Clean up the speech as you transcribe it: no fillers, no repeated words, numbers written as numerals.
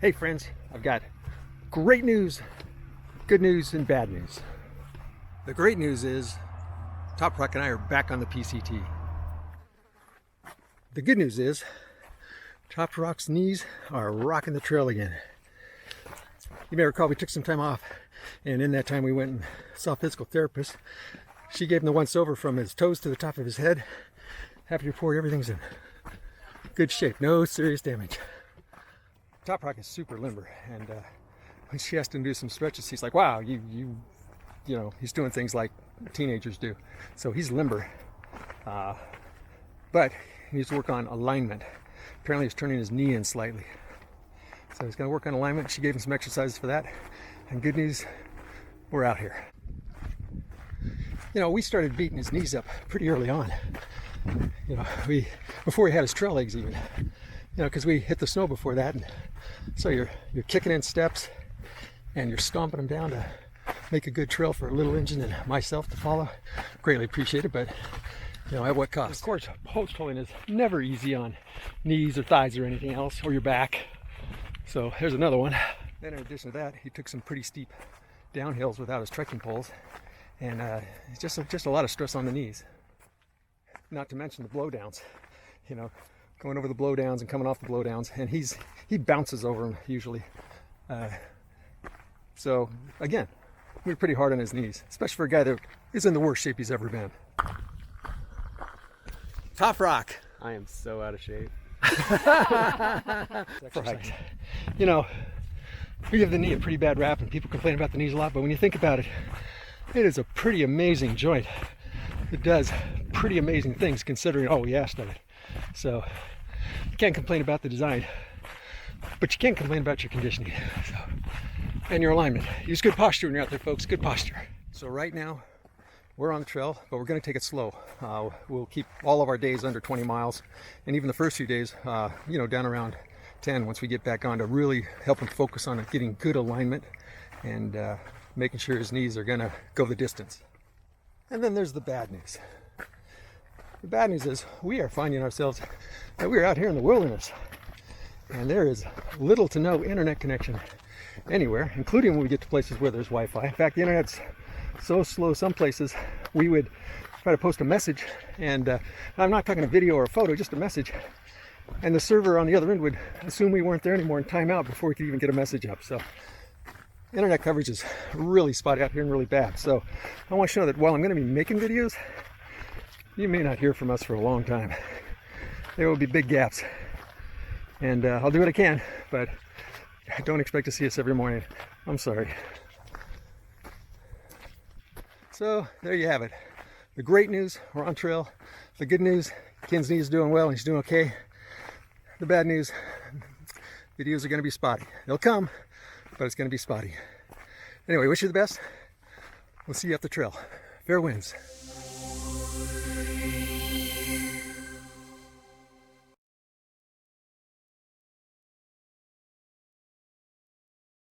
Hey friends, I've got great news, good news, and bad news. The great news is Top Rock and I are back on the PCT. The good news is Top Rock's knees are rocking the trail again. You may recall we took some time off, and in that time we went and saw a physical therapist. She gave him the once over from his toes to the top of his head. Happy to report everything's in good shape, no serious damage. Top Rock is super limber, and when she asked him to do some stretches, he's like, wow, you know, he's doing things like teenagers do. So he's limber, but he needs to work on alignment. Apparently he's turning his knee in slightly. So he's gonna work on alignment. She gave him some exercises for that. And good news, we're out here. You know, we started beating his knees up pretty early on. You know, before he had his trail legs even. You know, because we hit the snow before that. And so you're kicking in steps and you're stomping them down to make a good trail for a little engine and myself to follow. Greatly appreciate it, but you know, at what cost? Of course, post holding is never easy on knees or thighs or anything else, or your back. So here's another one. Then in addition to that, he took some pretty steep downhills without his trekking poles, and it's just a lot of stress on the knees. Not to mention the blowdowns. You know, going over the blowdowns and coming off the blowdowns, and he bounces over them usually. So again, we're pretty hard on his knees, especially for a guy that is in the worst shape he's ever been. Top Rock. I am so out of shape. Right. You know, we give the knee a pretty bad rap, and people complain about the knees a lot, but when you think about it, it is a pretty amazing joint. It does pretty amazing things considering all we asked of it. So you can't complain about the design, but you can complain about your conditioning. So, and your alignment. Use good posture when you're out there, folks. Good posture. So right now, we're on the trail, but we're going to take it slow. We'll keep all of our days under 20 miles, and even the first few days, you know, down around 10 once we get back on, to really help him focus on getting good alignment and making sure his knees are going to go the distance. And then there's the bad news. The bad news is we are finding ourselves that we're out here in the wilderness, and there is little to no internet connection anywhere, including when we get to places where there's Wi-Fi. In fact, the internet's so slow some places we would try to post a message, and I'm not talking a video or a photo, just a message, and the server on the other end would assume we weren't there anymore and time out before we could even get a message up. So internet coverage is really spotty out here and really bad. So I want you to know that while I'm going to be making videos, you may not hear from us for a long time. There will be big gaps, and I'll do what I can, but don't expect to see us every morning. I'm sorry. So there you have it. The great news, we're on trail. The good news, Ken's knee is doing well and he's doing okay. The bad news, videos are going to be spotty. They'll come, but it's going to be spotty. Anyway, wish you the best. We'll see you up the trail. Fair winds.